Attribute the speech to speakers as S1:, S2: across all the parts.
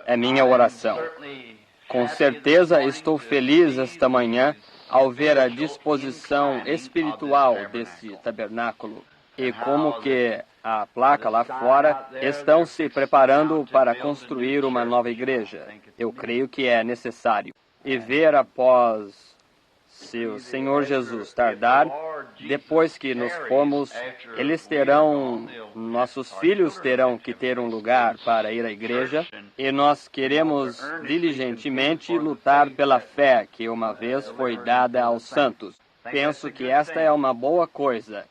S1: É minha oração. Com certeza estou feliz esta manhã ao ver a disposição espiritual desse tabernáculo e como que a placa lá fora estão se preparando para construir uma nova igreja. Eu creio que é necessário. E ver após, se o Senhor Jesus tardar, depois que nos formos, nossos filhos terão que ter um lugar para ir à igreja, e nós queremos diligentemente lutar pela fé que uma vez foi dada aos santos. Penso que esta é uma boa coisa.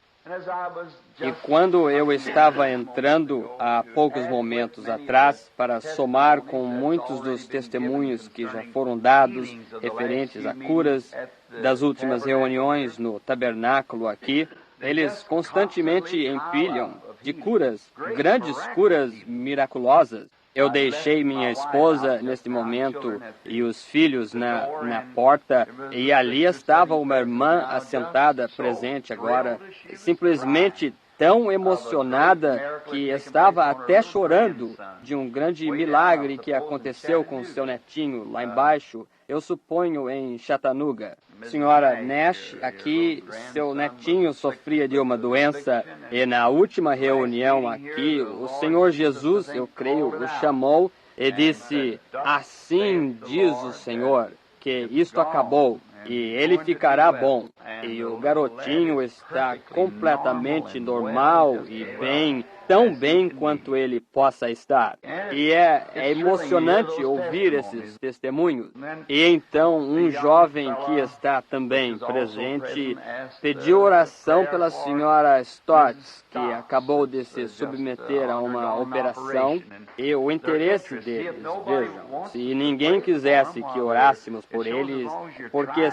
S1: E quando eu estava entrando há poucos momentos atrás para somar com muitos dos testemunhos que já foram dados referentes a curas das últimas reuniões no tabernáculo aqui, eles constantemente empilham de curas, grandes curas miraculosas. Eu deixei minha esposa neste momento e os filhos na porta, e ali estava uma irmã assentada, presente agora, simplesmente tão emocionada que estava até chorando de um grande milagre que aconteceu com seu netinho lá embaixo, eu suponho em Chattanooga. Senhora Nash, aqui seu netinho sofria de uma doença e na última reunião aqui, o Senhor Jesus, eu creio, o chamou e disse: assim diz o Senhor, que isto acabou e ele ficará bom. E o garotinho está completamente normal e bem, tão bem quanto ele possa estar. E é emocionante ouvir esses testemunhos. E então um jovem que está também presente pediu oração pela senhora Stotts, que acabou de se submeter a uma operação, e o interesse deles, vejam, se ninguém quisesse que orássemos por eles, porque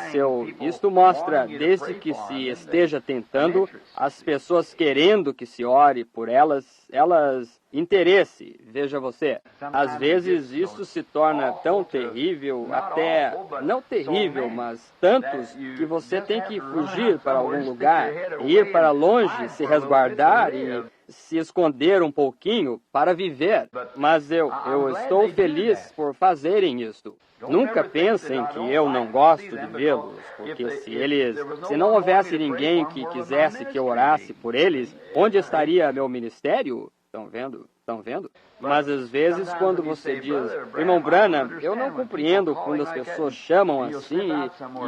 S1: isto mostra, desde que se esteja tentando, as pessoas querendo que se ore por elas, interesse, veja você. Às vezes isso se torna tão terrível, até, não terrível, mas tantos, que você tem que fugir para algum lugar, ir para longe, se resguardar e se esconder um pouquinho para viver. Mas eu estou feliz por fazerem isto. Nunca pensem que eu não gosto de vê-los, porque se não houvesse ninguém que quisesse que eu orasse por eles, onde estaria meu ministério? Estão vendo? Estão vendo? Mas às vezes quando você diz, irmão Branham, eu não compreendo quando as pessoas chamam assim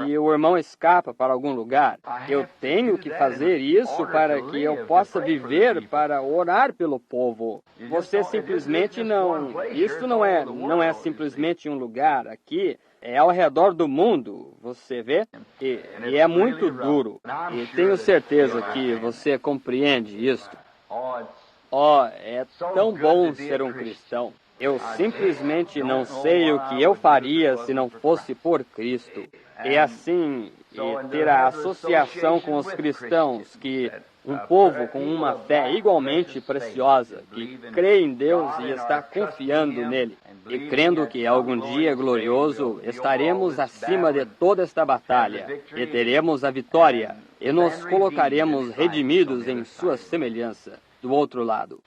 S1: e o irmão escapa para algum lugar. Eu tenho que fazer isso para que eu possa viver, para orar pelo povo. Você simplesmente não... Isso não é simplesmente um lugar aqui. É ao redor do mundo, você vê? E é muito duro. E tenho certeza que você compreende isso. Oh, é tão bom ser um cristão. Eu simplesmente não sei o que eu faria se não fosse por Cristo. E assim, ter a associação com os cristãos, que um povo com uma fé igualmente preciosa, que crê em Deus e está confiando nele, e crendo que algum dia glorioso estaremos acima de toda esta batalha, e teremos a vitória, e nos colocaremos redimidos em sua semelhança. Do outro lado.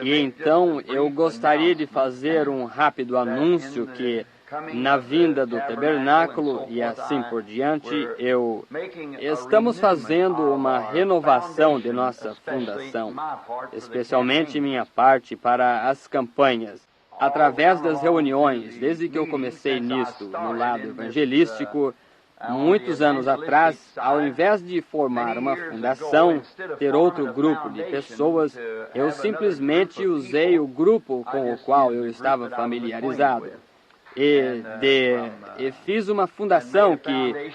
S1: E então eu gostaria de fazer um rápido anúncio que, na vinda do tabernáculo e assim por diante, estamos fazendo uma renovação de nossa fundação, especialmente minha parte para as campanhas. Através das reuniões, desde que eu comecei nisto, no lado evangelístico, muitos anos atrás, ao invés de formar uma fundação, ter outro grupo de pessoas, eu simplesmente usei o grupo com o qual eu estava familiarizado. E fiz uma fundação que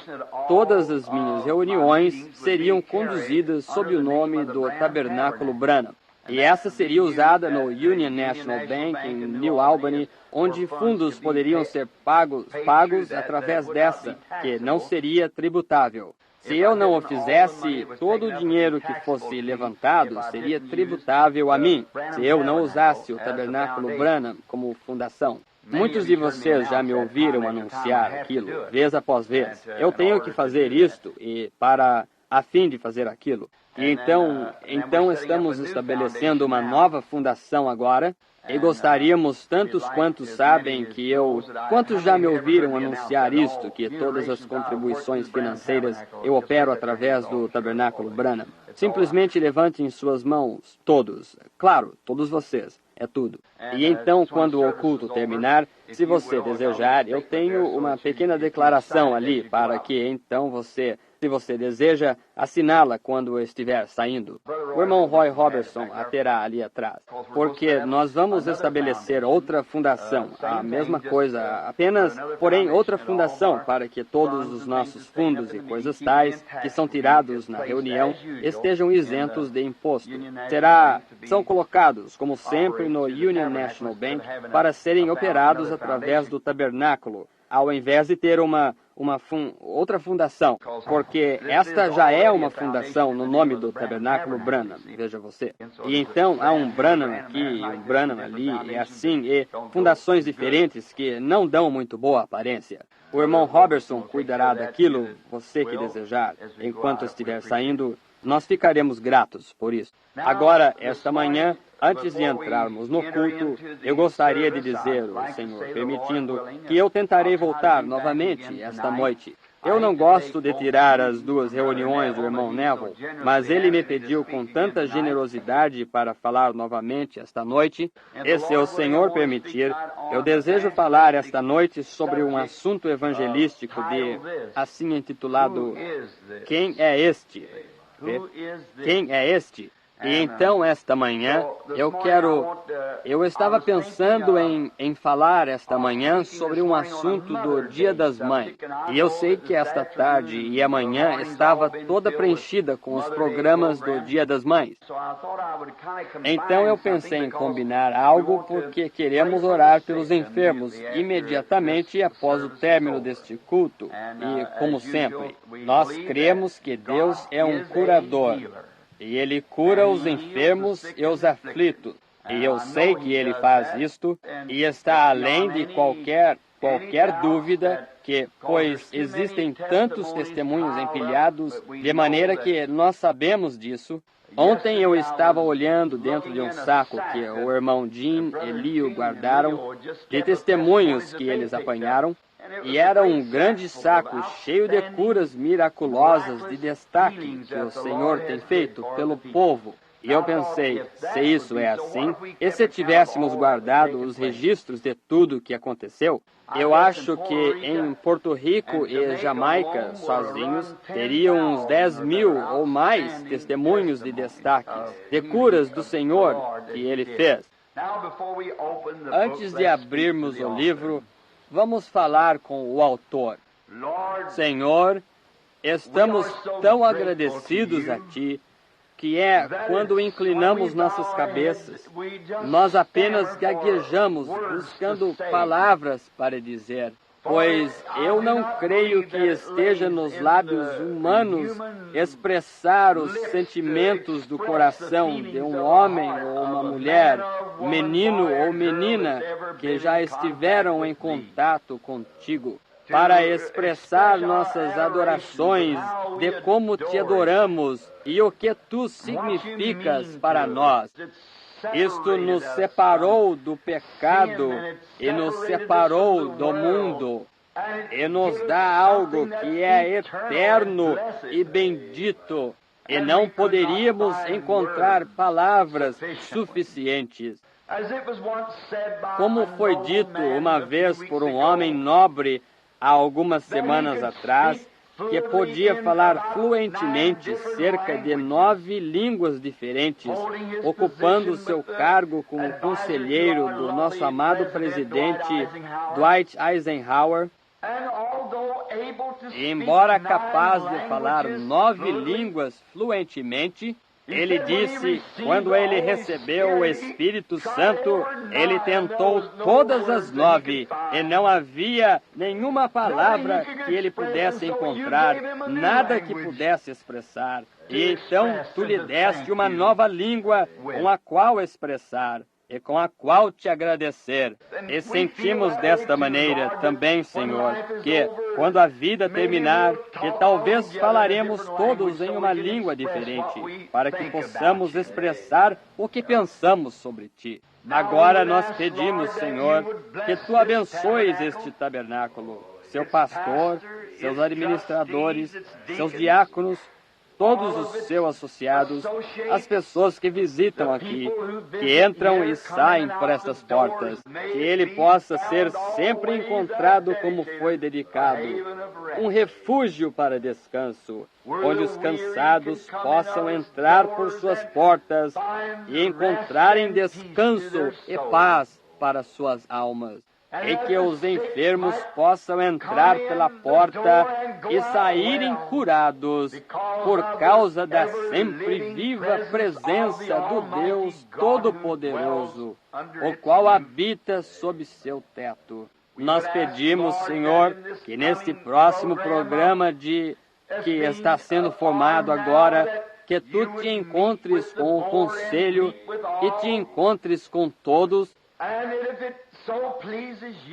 S1: todas as minhas reuniões seriam conduzidas sob o nome do Tabernáculo Branham. E essa seria usada no Union National Bank, em New Albany, onde fundos poderiam ser pagos através dessa, que não seria tributável. Se eu não o fizesse, todo o dinheiro que fosse levantado seria tributável a mim, se eu não usasse o Tabernáculo Branham como fundação. Muitos de vocês já me ouviram anunciar aquilo, vez após vez. Eu tenho que fazer isto, e para a fim de fazer aquilo. E então estamos estabelecendo uma nova fundação agora. E gostaríamos, tantos quantos sabem que quantos já me ouviram anunciar isto, que todas as contribuições financeiras eu opero através do Tabernáculo Branham. Simplesmente levantem suas mãos, todos. Claro, todos vocês. É tudo. E então, quando o culto terminar, se você desejar, eu tenho uma pequena declaração ali para que então você, se você deseja, assiná-la quando estiver saindo. O irmão Roy Robertson a terá ali atrás. Porque nós vamos estabelecer outra fundação, a mesma coisa, apenas, porém, outra fundação para que todos os nossos fundos e coisas tais que são tirados na reunião estejam isentos de imposto. São colocados, como sempre, no Union National Bank para serem operados através do tabernáculo, ao invés de ter outra fundação, porque esta já é uma fundação no nome do Tabernáculo Branham, veja você. E então há um Branham aqui e um Branham ali, e assim, e fundações diferentes que não dão muito boa aparência. O irmão Robertson cuidará daquilo, você que desejar, enquanto estiver saindo. Nós ficaremos gratos por isso. Agora, esta manhã, antes de entrarmos no culto, eu gostaria de dizer, o Senhor permitindo, que eu tentarei voltar novamente esta noite. Eu não gosto de tirar as duas reuniões do irmão Neville, mas ele me pediu com tanta generosidade para falar novamente esta noite. E se o Senhor permitir, eu desejo falar esta noite sobre um assunto evangelístico assim intitulado, Quem é este? Quem é este? E então, esta manhã, eu estava pensando em falar esta manhã sobre um assunto do Dia das Mães. E eu sei que esta tarde e amanhã estava toda preenchida com os programas do Dia das Mães. Então eu pensei em combinar algo porque queremos orar pelos enfermos imediatamente após o término deste culto. E, como sempre, nós cremos que Deus é um curador. E Ele cura os enfermos e os aflitos. E eu sei que Ele faz isto, e está além de qualquer dúvida, pois existem tantos testemunhos empilhados, de maneira que nós sabemos disso. Ontem eu estava olhando dentro de um saco que o irmão Jean e Leo guardaram, de testemunhos que eles apanharam, e era um grande saco cheio de curas miraculosas de destaque que o Senhor tem feito pelo povo. E eu pensei, se isso é assim, e se tivéssemos guardado os registros de tudo o que aconteceu, eu acho que em Porto Rico e Jamaica, sozinhos, teriam uns 10.000 ou mais testemunhos de destaque, de curas do Senhor que Ele fez. Antes de abrirmos o livro, vamos falar com o autor. Senhor, estamos tão agradecidos a Ti, que quando inclinamos nossas cabeças, nós apenas gaguejamos buscando palavras para dizer, pois eu não creio que esteja nos lábios humanos expressar os sentimentos do coração de um homem ou uma mulher, menino ou menina que já estiveram em contato contigo, para expressar nossas adorações de como te adoramos e o que tu significas para nós. Isto nos separou do pecado e nos separou do mundo e nos dá algo que é eterno e bendito. E não poderíamos encontrar palavras suficientes. Como foi dito uma vez por um homem nobre há algumas semanas atrás, que podia falar fluentemente cerca de 9 línguas diferentes, ocupando seu cargo como conselheiro do nosso amado presidente Dwight Eisenhower. E embora capaz de falar 9 línguas fluentemente, ele disse, quando ele recebeu o Espírito Santo, ele tentou todas as 9 e não havia nenhuma palavra que ele pudesse encontrar, nada que pudesse expressar. E então tu lhe deste uma nova língua com a qual expressar. e com a qual te agradecer. E sentimos desta maneira também, Senhor, que quando a vida terminar, que talvez falaremos todos em uma língua diferente, para que possamos expressar o que pensamos sobre Ti. Agora nós pedimos, Senhor, que Tu abençoes este tabernáculo, seu pastor, seus administradores, seus diáconos, todos os seus associados, as pessoas que visitam aqui, que entram e saem por estas portas, que ele possa ser sempre encontrado como foi dedicado, um refúgio para descanso, onde os cansados possam entrar por suas portas e encontrarem descanso e paz para suas almas. E que os enfermos possam entrar pela porta e saírem curados por causa da sempre viva presença do Deus Todo-Poderoso, o qual habita sob seu teto. Nós pedimos, Senhor, que neste próximo programa que está sendo formado agora, que Tu te encontres com o conselho e te encontres com todos.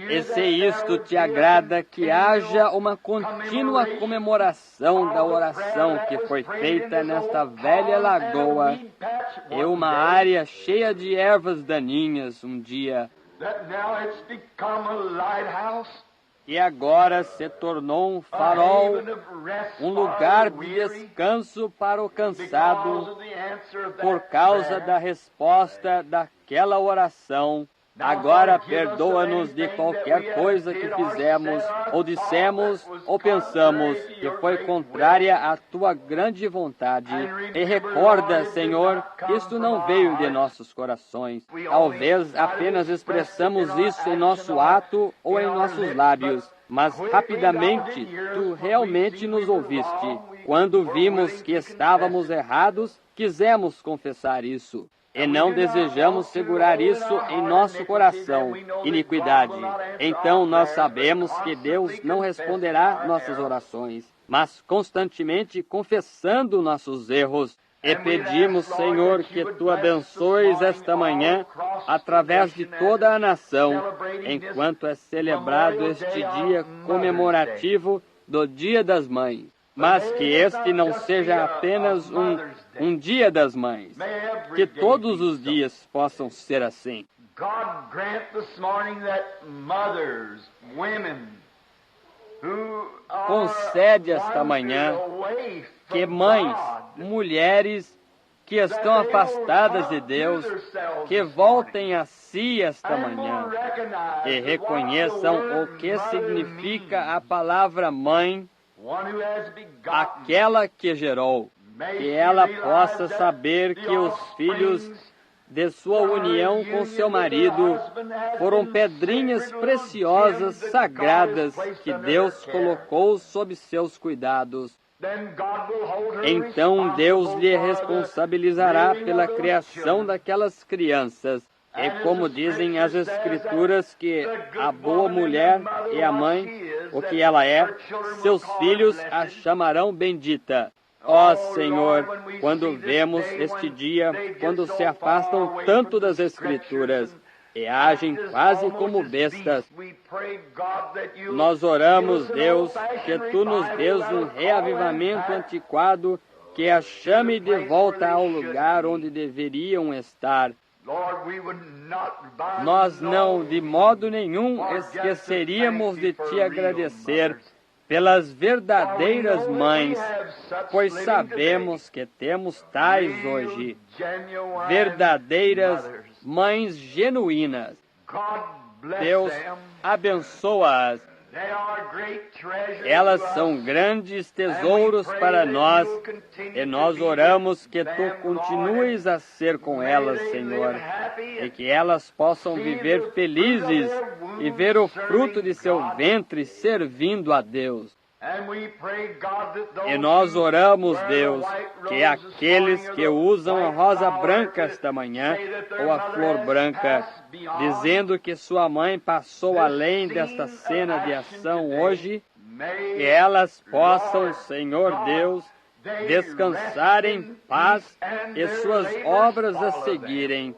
S1: E se isto te agrada, que haja uma contínua comemoração da oração que foi feita nesta velha lagoa e uma área cheia de ervas daninhas um dia, e agora se tornou um farol, um lugar de descanso para o cansado por causa da resposta daquela oração. Agora perdoa-nos de qualquer coisa que fizemos, ou dissemos, ou pensamos, que foi contrária à Tua grande vontade. E recorda, Senhor, que isto não veio de nossos corações. Talvez apenas expressamos isso em nosso ato ou em nossos lábios, mas rapidamente Tu realmente nos ouviste. Quando vimos que estávamos errados, quisemos confessar isso. E não desejamos segurar isso em nosso coração, iniquidade. Então nós sabemos que Deus não responderá nossas orações, mas constantemente confessando nossos erros. E pedimos, Senhor, que Tu abençoes esta manhã através de toda a nação, enquanto é celebrado este dia comemorativo do Dia das Mães. Mas que este não seja apenas um Dia das Mães, que todos os dias possam ser assim. Concede esta manhã que mães, mulheres que estão afastadas de Deus, que voltem a si esta manhã e reconheçam o que significa a palavra mãe, aquela que gerou, que ela possa saber que os filhos de sua união com seu marido foram pedrinhas preciosas, sagradas, que Deus colocou sob seus cuidados. Então Deus lhe responsabilizará pela criação daquelas crianças. E como dizem as Escrituras, que a boa mulher é a mãe, o que ela é, seus filhos a chamarão bendita. Ó Senhor, quando vemos este dia, quando se afastam tanto das Escrituras e agem quase como bestas, nós oramos, Deus, que Tu nos dês um reavivamento antiquado, que a chame de volta ao lugar onde deveriam estar. Nós não, de modo nenhum, esqueceríamos de Te agradecer pelas verdadeiras mães, pois sabemos que temos tais hoje, verdadeiras mães genuínas. Deus abençoa-as. Elas são grandes tesouros para nós, e nós oramos que Tu continues a ser com elas, Senhor, e que elas possam viver felizes e ver o fruto de seu ventre servindo a Deus. E nós oramos, Deus, que aqueles que usam a rosa branca esta manhã, ou a flor branca, dizendo que sua mãe passou além desta cena de ação hoje, que elas possam, Senhor Deus, descansar em paz e suas obras a seguirem.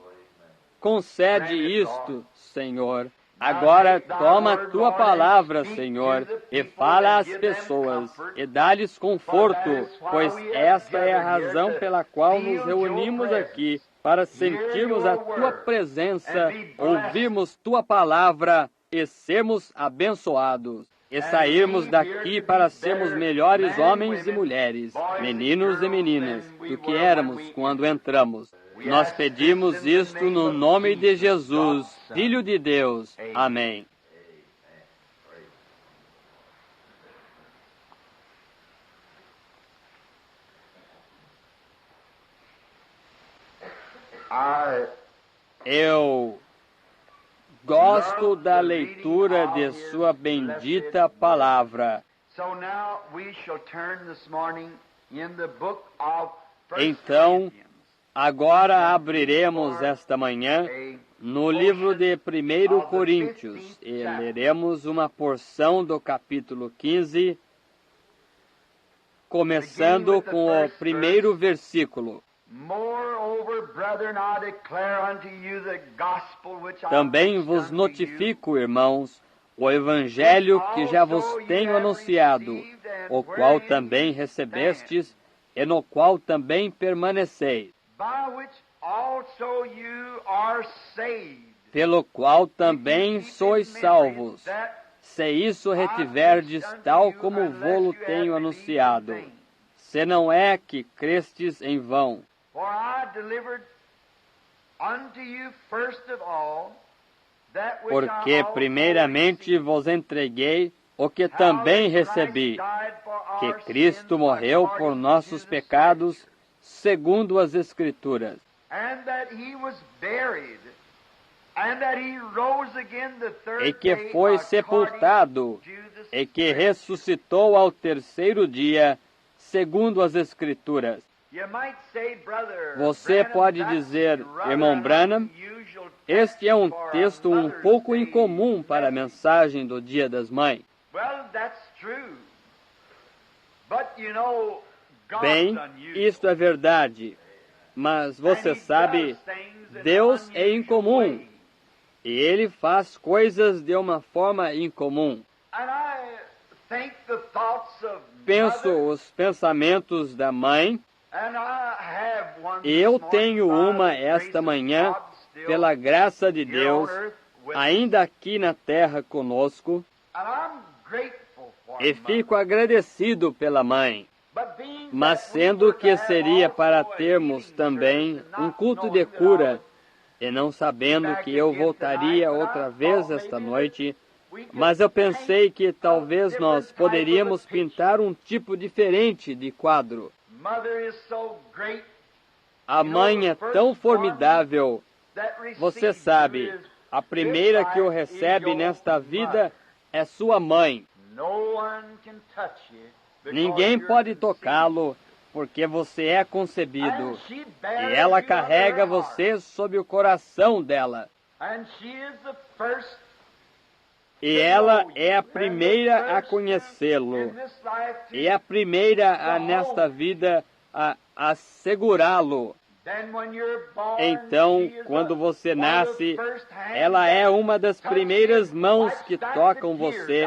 S1: Concede isto, Senhor. Agora toma a tua palavra, Senhor, e fala às pessoas, e dá-lhes conforto, pois esta é a razão pela qual nos reunimos aqui, para sentirmos a tua presença, ouvirmos tua palavra e sermos abençoados. E sairmos daqui para sermos melhores homens e mulheres, meninos e meninas, do que éramos quando entramos. Nós pedimos isto no nome de Jesus, Filho de Deus. Amém. Eu gosto da leitura de sua bendita palavra. Então, agora abriremos esta manhã no livro de 1 Coríntios e leremos uma porção do capítulo 15, começando com o primeiro versículo. Também vos notifico, irmãos, o evangelho que já vos tenho anunciado, o qual também recebestes e no qual também permaneceis, pelo qual também sois salvos, se isso retiverdes tal como vô-lo tenho anunciado, se não é que crestes em vão. Porque primeiramente vos entreguei o que também recebi, que Cristo morreu por nossos pecados, segundo as Escrituras, e que foi sepultado, e que ressuscitou ao terceiro dia, segundo as Escrituras. Você pode dizer, irmão Branham, este é um texto um pouco incomum para a mensagem do Dia das Mães. Bem, isto é verdade, mas você sabe, Deus é incomum, e Ele faz coisas de uma forma incomum. Penso os pensamentos da mãe, e eu tenho uma esta manhã, pela graça de Deus, ainda aqui na terra conosco, e fico agradecido pela mãe. Mas sendo que seria para termos também um culto de cura, e não sabendo que eu voltaria outra vez esta noite, mas eu pensei que talvez nós poderíamos pintar um tipo diferente de quadro. A mãe é tão formidável. Você sabe, a primeira que o recebe nesta vida é sua mãe. Ninguém pode tocá-lo, porque você é concebido. E ela carrega você sob o coração dela. E ela é a primeira a conhecê-lo. E a primeira nesta vida a segurá-lo. Então, quando você nasce, ela é uma das primeiras mãos que tocam você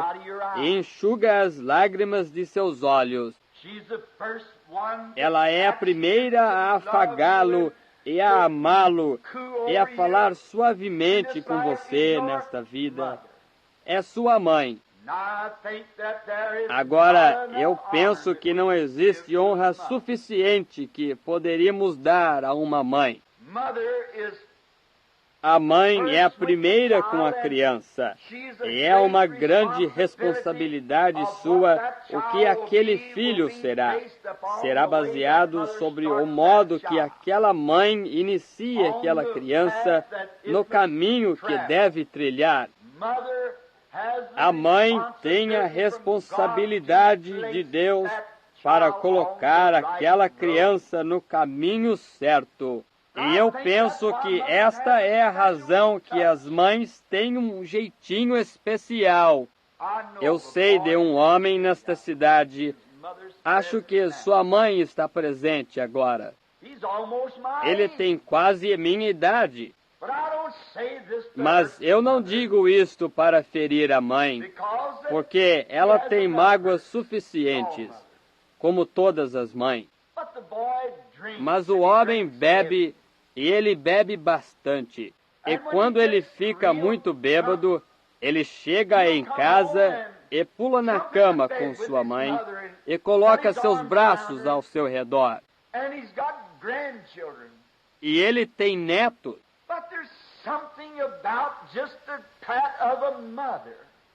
S1: e enxuga as lágrimas de seus olhos. Ela é a primeira a afagá-lo e a amá-lo e a falar suavemente com você nesta vida. É sua mãe. Agora, eu penso que não existe honra suficiente que poderíamos dar a uma mãe. A mãe é a primeira com a criança, e é uma grande responsabilidade sua o que aquele filho será. Será baseado sobre o modo que aquela mãe inicia aquela criança no caminho que deve trilhar. A mãe tem a responsabilidade de Deus para colocar aquela criança no caminho certo. E eu penso que esta é a razão que as mães têm um jeitinho especial. Eu sei de um homem nesta cidade, acho que sua mãe está presente agora. Ele tem quase a minha idade. Mas eu não digo isto para ferir a mãe, porque ela tem mágoas suficientes, como todas as mães. Mas o homem bebe, e ele bebe bastante. E quando ele fica muito bêbado, ele chega em casa e pula na cama com sua mãe e coloca seus braços ao seu redor. E ele tem netos.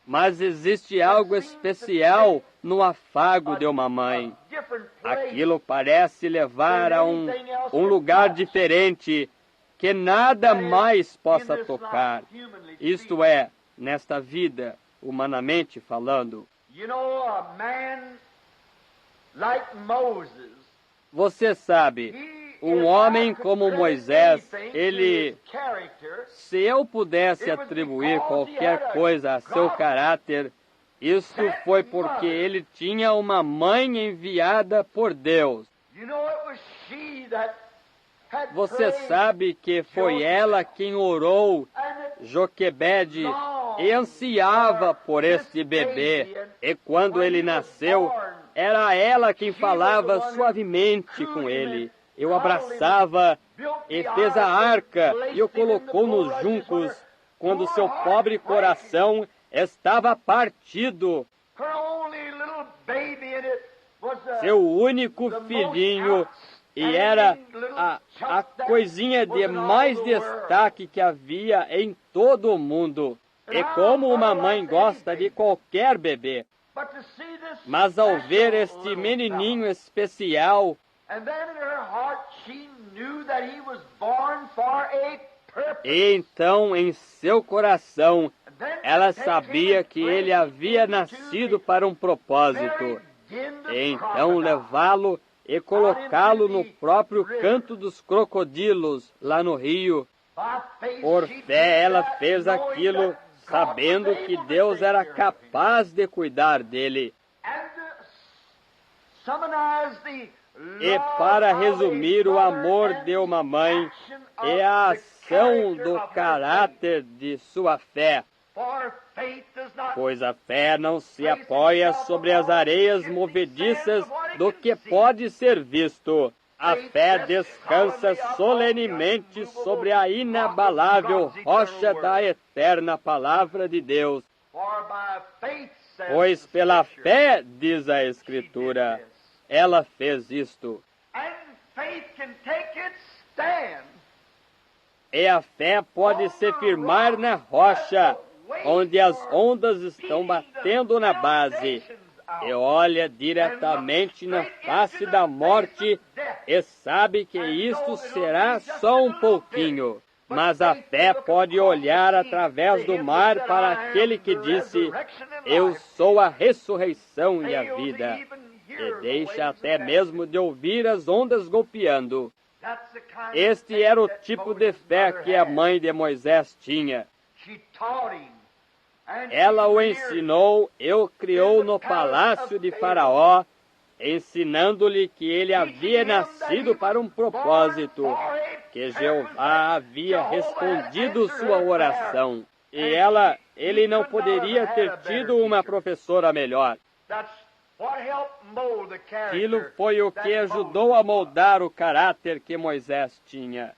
S1: Mas existe algo especial no afago de uma mãe. Aquilo parece levar a um lugar diferente que nada mais possa tocar. Isto é, nesta vida, humanamente falando. Você sabe, um homem como Moisés, se eu pudesse atribuir qualquer coisa a seu caráter, isto foi porque ele tinha uma mãe enviada por Deus. Você sabe que foi ela quem orou, Joquebede, e ansiava por este bebê. E quando ele nasceu, era ela quem falava suavemente com ele. Eu abraçava e fez a arca e o colocou nos juncos, quando seu pobre coração estava partido. Seu único filhinho, e era a coisinha de mais destaque que havia em todo o mundo. E como uma mãe gosta de qualquer bebê. Mas ao ver este menininho especial, e então em seu coração ela sabia que ele havia nascido para um propósito. E então levá-lo e colocá-lo no próprio canto dos crocodilos, lá no rio. Por fé ela fez aquilo, sabendo que Deus era capaz de cuidar dele. E para resumir o amor de uma mãe e a ação do caráter de sua fé, pois a fé não se apoia sobre as areias movediças do que pode ser visto. A fé descansa solenemente sobre a inabalável rocha da eterna palavra de Deus. Pois pela fé, diz a Escritura, ela fez isto. E a fé pode se firmar na rocha, onde as ondas estão batendo na base, e olha diretamente na face da morte e sabe que isto será só um pouquinho. Mas a fé pode olhar através do mar para aquele que disse: eu sou a ressurreição e a vida. E deixa até mesmo de ouvir as ondas golpeando. Este era o tipo de fé que a mãe de Moisés tinha. Ela o ensinou e o criou no palácio de Faraó, ensinando-lhe que ele havia nascido para um propósito, que Jeová havia respondido sua oração. E ele não poderia ter tido uma professora melhor. Aquilo foi o que ajudou a moldar o caráter que Moisés tinha.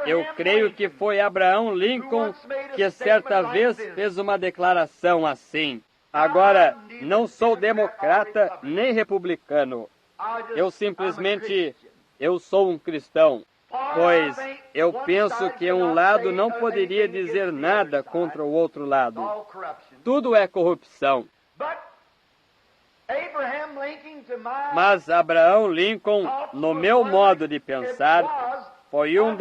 S1: Eu creio que foi Abraham Lincoln que certa vez fez uma declaração assim. Agora, não sou democrata nem republicano. Eu sou um cristão. Pois eu penso que um lado não poderia dizer nada contra o outro lado. Tudo é corrupção. Mas Abraham Lincoln, no meu modo de pensar, foi um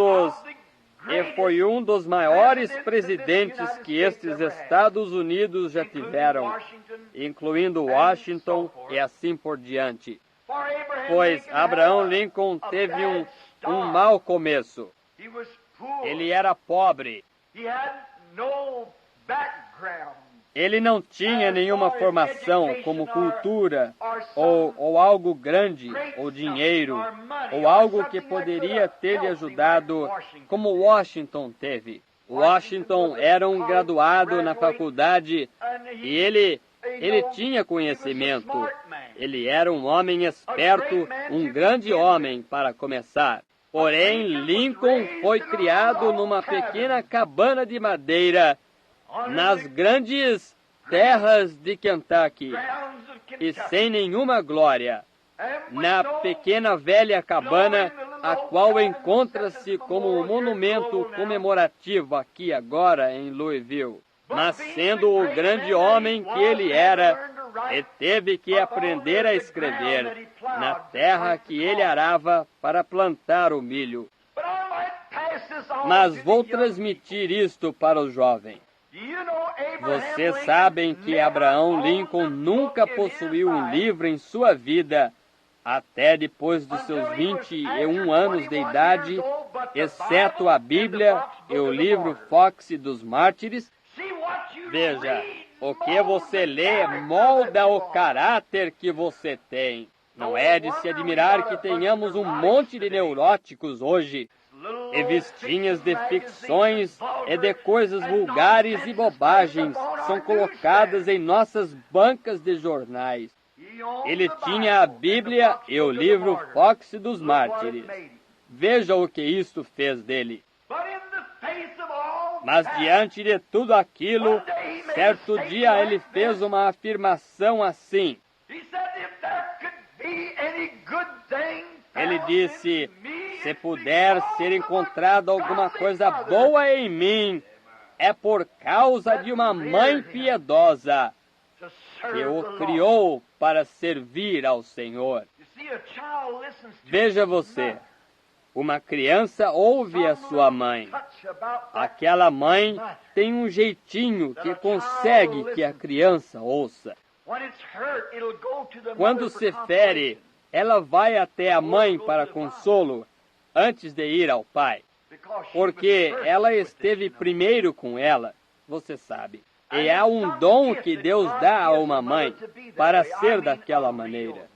S1: dos maiores presidentes que estes Estados Unidos já tiveram, incluindo Washington e assim por diante. Pois Abraham Lincoln teve um mau começo. Ele era pobre. Ele não tinha nenhuma formação como cultura, ou algo grande, ou dinheiro, ou algo que poderia ter lhe ajudado, como Washington teve. Washington era um graduado na faculdade e ele tinha conhecimento. Ele era um homem esperto, um grande homem para começar. Porém, Lincoln foi criado numa pequena cabana de madeira nas grandes terras de Kentucky e sem nenhuma glória. Na pequena velha cabana, a qual encontra-se como um monumento comemorativo aqui agora em Louisville. Mas sendo o grande homem que ele era, ele teve que aprender a escrever na terra que ele arava para plantar o milho. Mas vou transmitir isto para os jovens. Vocês sabem que Abraham Lincoln nunca possuiu um livro em sua vida, até depois dos seus 21 anos de idade, exceto a Bíblia e o livro Fox dos Mártires. Veja, o que você lê molda o caráter que você tem. Não é de se admirar que tenhamos um monte de neuróticos hoje, revistinhas de ficções e de coisas vulgares e bobagens são colocadas em nossas bancas de jornais. Ele tinha a Bíblia e o livro Fox dos Mártires. Veja o que isto fez dele. Mas diante de tudo aquilo, certo dia ele fez uma afirmação assim. Ele disse, se puder ser encontrada alguma coisa boa em mim, é por causa de uma mãe piedosa que o criou para servir ao Senhor. Veja você, uma criança ouve a sua mãe. Aquela mãe tem um jeitinho que consegue que a criança ouça. Quando se fere, ela vai até a mãe para consolo antes de ir ao pai, porque ela esteve primeiro com ela, você sabe. E há um dom que Deus dá a uma mãe para ser daquela maneira.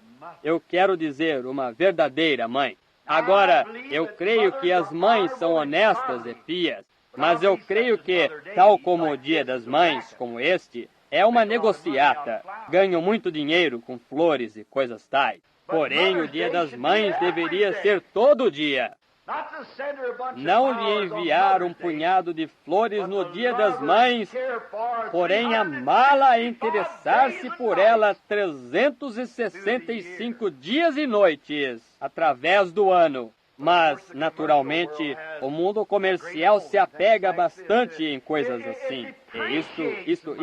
S1: Eu quero dizer, uma verdadeira mãe. Agora, eu creio que as mães são honestas e pias, mas eu creio que, tal como o Dia das Mães, como este, é uma negociata. Ganham muito dinheiro com flores e coisas tais. Porém, o Dia das Mães deveria ser todo dia. Não lhe enviar um punhado de flores no Dia das Mães, porém amá-la e interessar-se por ela 365 dias e noites, através do ano. Mas, naturalmente, o mundo comercial se apega bastante em coisas assim. E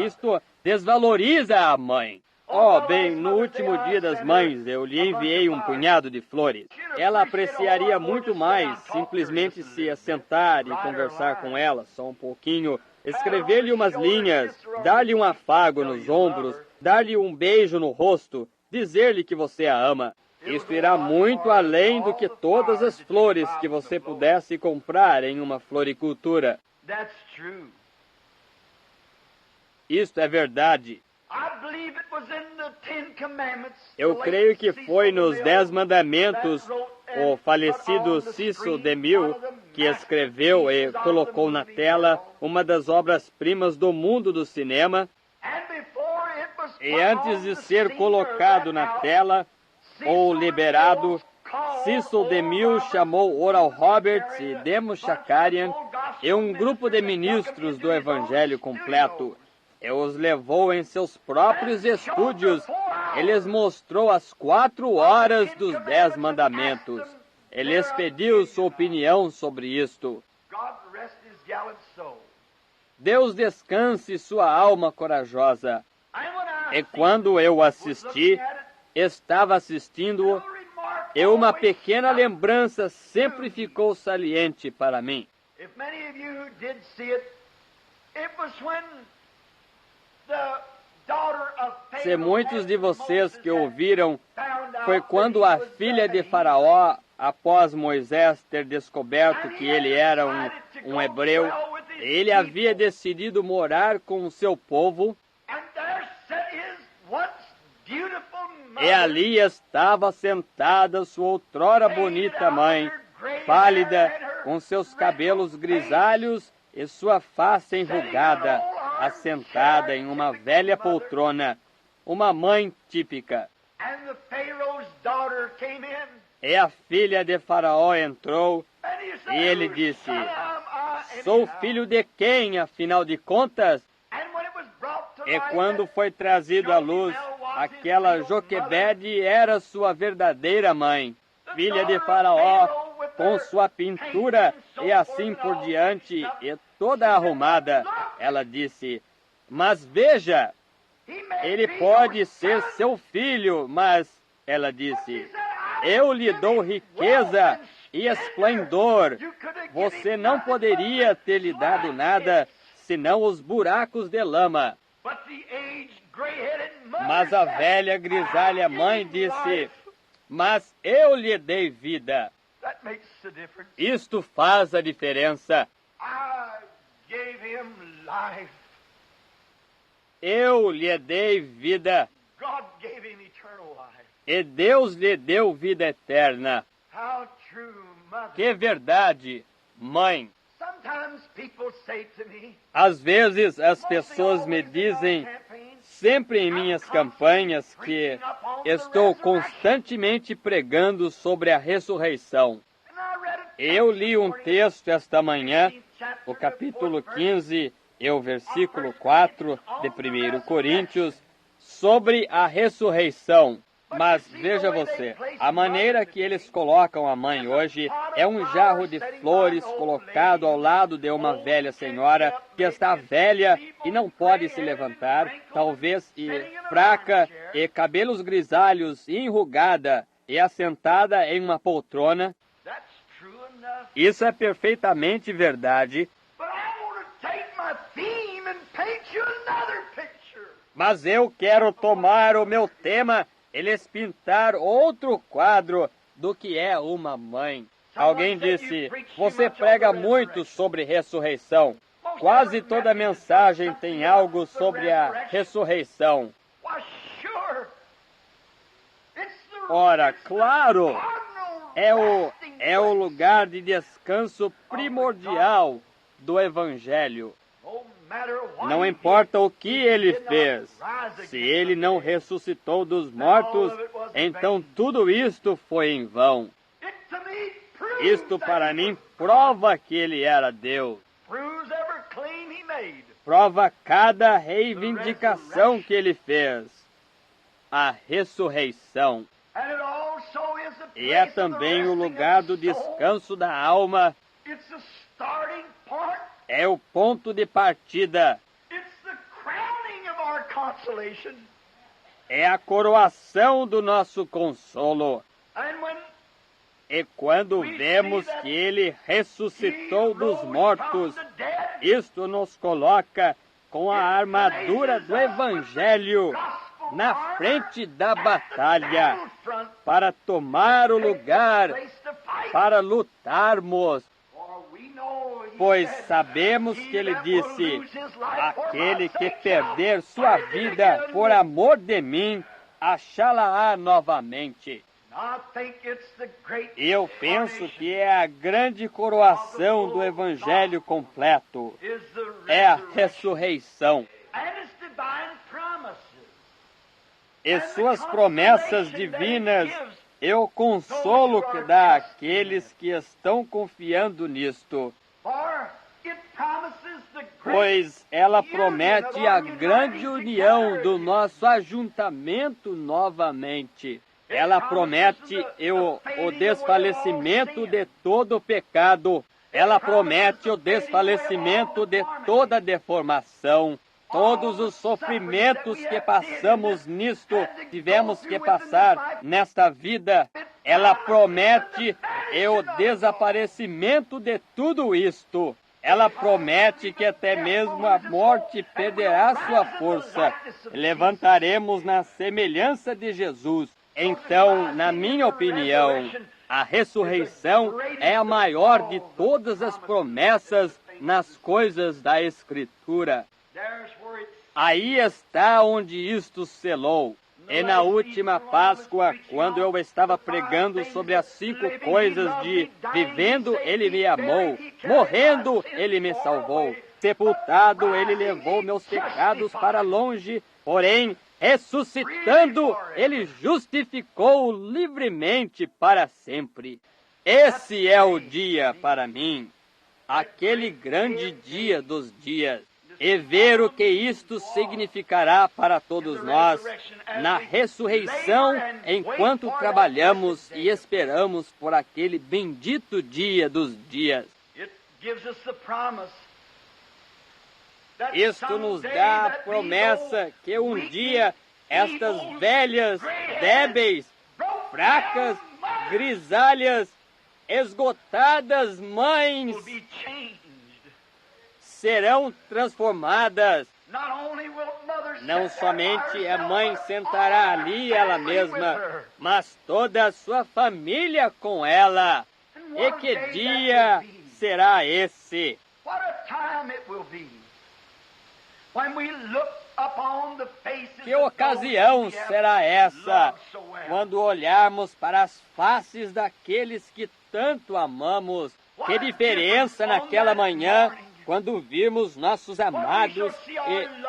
S1: isto desvaloriza a mãe. Oh, bem, no último Dia das Mães eu lhe enviei um punhado de flores. Ela apreciaria muito mais simplesmente se assentar e conversar com ela só um pouquinho, escrever-lhe umas linhas, dar-lhe um afago nos ombros, dar-lhe um beijo no rosto, dizer-lhe que você a ama. Isto irá muito além do que todas as flores que você pudesse comprar em uma floricultura. Isto é verdade. Eu creio que foi nos 10 Mandamentos o falecido Cecil DeMille que escreveu e colocou na tela uma das obras-primas do mundo do cinema. E antes de ser colocado na tela ou liberado, Cecil DeMille chamou Oral Roberts e Demo Shakarian e um grupo de ministros do Evangelho completo. E os levou em seus próprios estúdios. Ele lhes mostrou as 4 horas dos 10 mandamentos. Ele lhes pediu sua opinião sobre isto. Deus descanse sua alma corajosa. E quando eu assisti, estava assistindo-o, e uma pequena lembrança sempre ficou saliente para mim. Se muitos de vocês que ouviram, foi quando a filha de Faraó, após Moisés ter descoberto que ele era um hebreu, ele havia decidido morar com o seu povo. E ali estava sentada sua outrora bonita mãe, pálida, com seus cabelos grisalhos e sua face enrugada, assentada em uma velha poltrona, uma mãe típica. E a filha de Faraó entrou, e ele disse: sou filho de quem, afinal de contas? E quando foi trazido à luz, aquela Joquebede era sua verdadeira mãe, filha de Faraó, com sua pintura e assim por diante, e toda arrumada. Ela disse: mas veja, ele pode ser seu filho, mas, ela disse, eu lhe dou riqueza e esplendor. Você não poderia ter lhe dado nada, senão os buracos de lama. Mas a velha grisalha mãe disse: mas eu lhe dei vida. Isto faz a diferença. Eu lhe dei vida. E Deus lhe deu vida eterna. Que verdade, mãe. Às vezes as pessoas me dizem, sempre em minhas campanhas, que estou constantemente pregando sobre a ressurreição. Eu li um texto esta manhã, o capítulo 15 e o versículo 4 de 1 Coríntios, sobre a ressurreição. Mas veja você, a maneira que eles colocam a mãe hoje é um jarro de flores colocado ao lado de uma velha senhora que está velha e não pode se levantar, talvez e fraca, e cabelos grisalhos e enrugada, e assentada em uma poltrona. Isso é perfeitamente verdade. Mas eu quero tomar o meu tema e lhes pintar outro quadro do que é uma mãe. Alguém disse: você prega muito sobre ressurreição. Quase toda mensagem tem algo sobre a ressurreição. Ora, claro, é o lugar de descanso primordial do Evangelho. Não importa o que ele fez, se ele não ressuscitou dos mortos, então tudo isto foi em vão. Isto para mim prova que ele era Deus. Prova cada reivindicação que ele fez. A ressurreição. E é também o lugar do descanso da alma. É o ponto de partida. É a coroação do nosso consolo. E quando vemos que ele ressuscitou dos mortos, isto nos coloca com a armadura do Evangelho na frente da batalha, para tomar o lugar, para lutarmos. Pois sabemos que ele disse: aquele que perder sua vida por amor de mim, achá-la-á novamente. E eu penso que é a grande coroação do Evangelho completo. É a ressurreição. E suas promessas divinas e o consolo que dá àqueles que estão confiando nisto. Pois ela promete a grande união do nosso ajuntamento novamente. Ela promete o desfalecimento de todo o pecado. Ela promete o desfalecimento de toda deformação. Todos os sofrimentos que passamos nisto, tivemos que passar nesta vida, ela promete o desaparecimento de tudo isto. Ela promete que até mesmo a morte perderá sua força. Levantaremos na semelhança de Jesus. Então, na minha opinião, a ressurreição é a maior de todas as promessas nas coisas da Escritura. Aí está onde isto selou. E na última Páscoa, quando eu estava pregando sobre as 5 coisas de vivendo, Ele me amou, morrendo, Ele me salvou, sepultado, Ele levou meus pecados para longe, porém, ressuscitando, Ele justificou livremente para sempre. Esse é o dia para mim, aquele grande dia dos dias. E ver o que isto significará para todos nós na ressurreição, enquanto trabalhamos e esperamos por aquele bendito dia dos dias. Isto nos dá a promessa que um dia estas velhas, débeis, fracas, grisalhas, esgotadas mães serão transformadas. Não somente a mãe sentará ali ela mesma, mas toda a sua família com ela. E que dia será esse? Que ocasião será essa, quando olharmos para as faces daqueles que tanto amamos? Que diferença naquela manhã, quando virmos nossos amados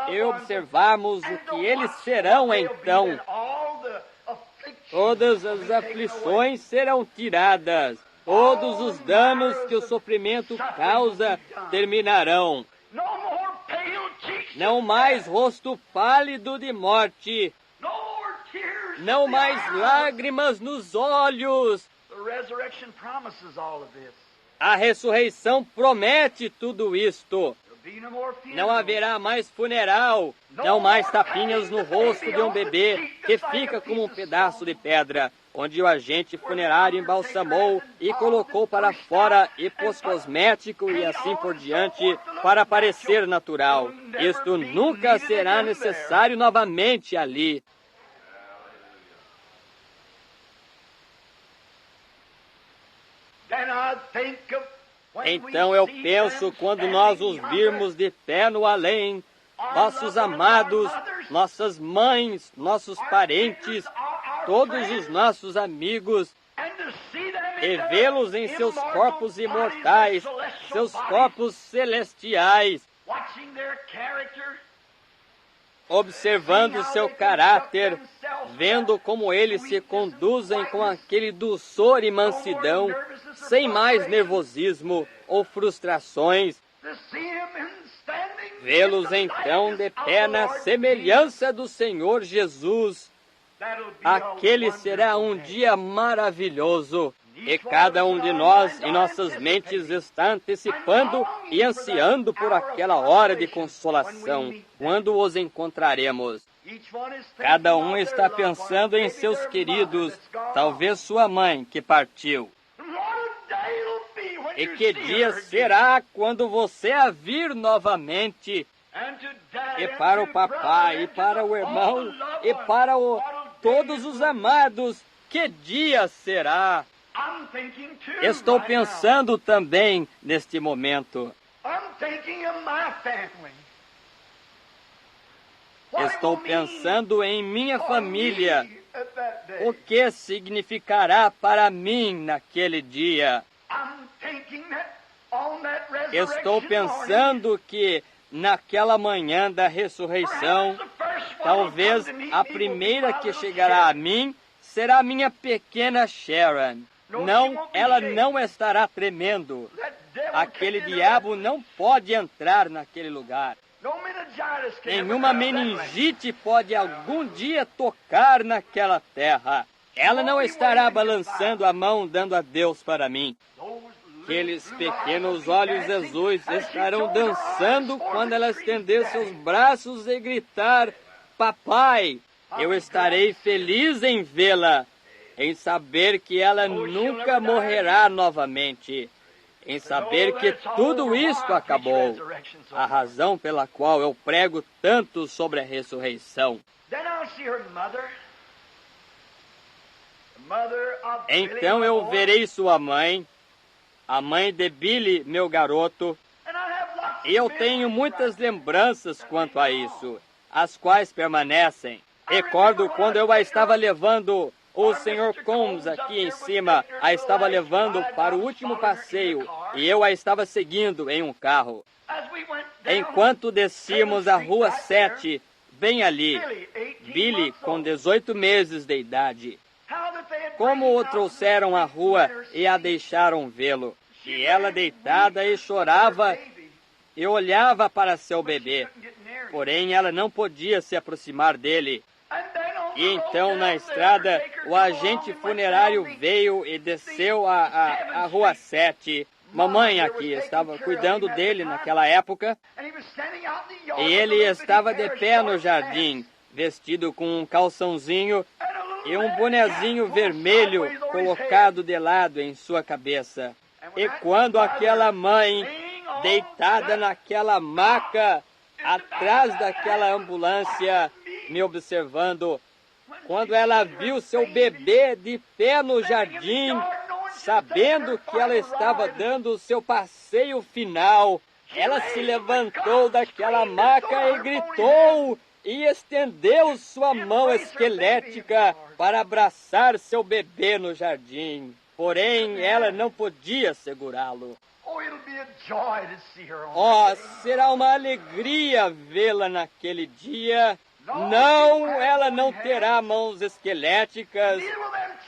S1: e observarmos o que eles serão então. Todas as aflições serão tiradas, todos os danos que o sofrimento causa terminarão. Não mais rosto pálido de morte, não mais lágrimas nos olhos. A ressurreição promete tudo isto. Não haverá mais funeral, não mais tapinhas no rosto de um bebê que fica como um pedaço de pedra, onde o agente funerário embalsamou e colocou para fora e pôs cosmético e assim por diante para parecer natural. Isto nunca será necessário novamente ali. Então eu penso, quando nós os virmos de pé no além, nossos amados, nossas mães, nossos parentes, todos os nossos amigos, e vê-los em seus corpos imortais, seus corpos celestiais, observando seu caráter, vendo como eles se conduzem com aquele doçor e mansidão, sem mais nervosismo ou frustrações. Vê-los então de pé na semelhança do Senhor Jesus. Aquele será um dia maravilhoso. E cada um de nós, em nossas mentes, está antecipando e ansiando por aquela hora de consolação, quando os encontraremos. Cada um está pensando em seus queridos, talvez sua mãe que partiu. E que dia será quando você a vir novamente? E para o papai, e para o irmão, e para todos os amados, que dia será? Estou pensando também neste momento. Estou pensando em minha família. O que significará para mim naquele dia? Estou pensando que naquela manhã da ressurreição, talvez a primeira que chegará a mim será minha pequena Sharon. Não, ela não estará tremendo. Aquele diabo não pode entrar naquele lugar. Nenhuma meningite pode algum dia tocar naquela terra. Ela não estará balançando a mão dando adeus para mim. Aqueles pequenos olhos azuis estarão dançando quando ela estender seus braços e gritar: Papai! Eu estarei feliz em vê-la, em saber que ela nunca morrerá novamente, em saber que tudo isto acabou, a razão pela qual eu prego tanto sobre a ressurreição. Então eu verei sua mãe, a mãe de Billy, meu garoto, e eu tenho muitas lembranças quanto a isso, as quais permanecem. Recordo quando eu a estava levando, o Sr. Combs aqui em cima a estava levando para o último passeio e eu a estava seguindo em um carro. Enquanto descíamos a Rua 7, bem ali, Billy, com 18 meses de idade, como o trouxeram à rua e a deixaram vê-lo. E ela deitada e chorava e olhava para seu bebê. Porém, ela não podia se aproximar dele. E então, na estrada, o agente funerário veio e desceu a Rua 7. Mamãe aqui estava cuidando dele naquela época. E ele estava de pé no jardim, vestido com um calçãozinho e um bonezinho vermelho colocado de lado em sua cabeça. E quando aquela mãe, deitada naquela maca, atrás daquela ambulância, me observando, quando ela viu seu bebê de pé no jardim, sabendo que ela estava dando o seu passeio final, ela se levantou daquela maca e gritou e estendeu sua mão esquelética para abraçar seu bebê no jardim. Porém, ela não podia segurá-lo. Oh, será uma alegria vê-la naquele dia. Não, ela não terá mãos esqueléticas,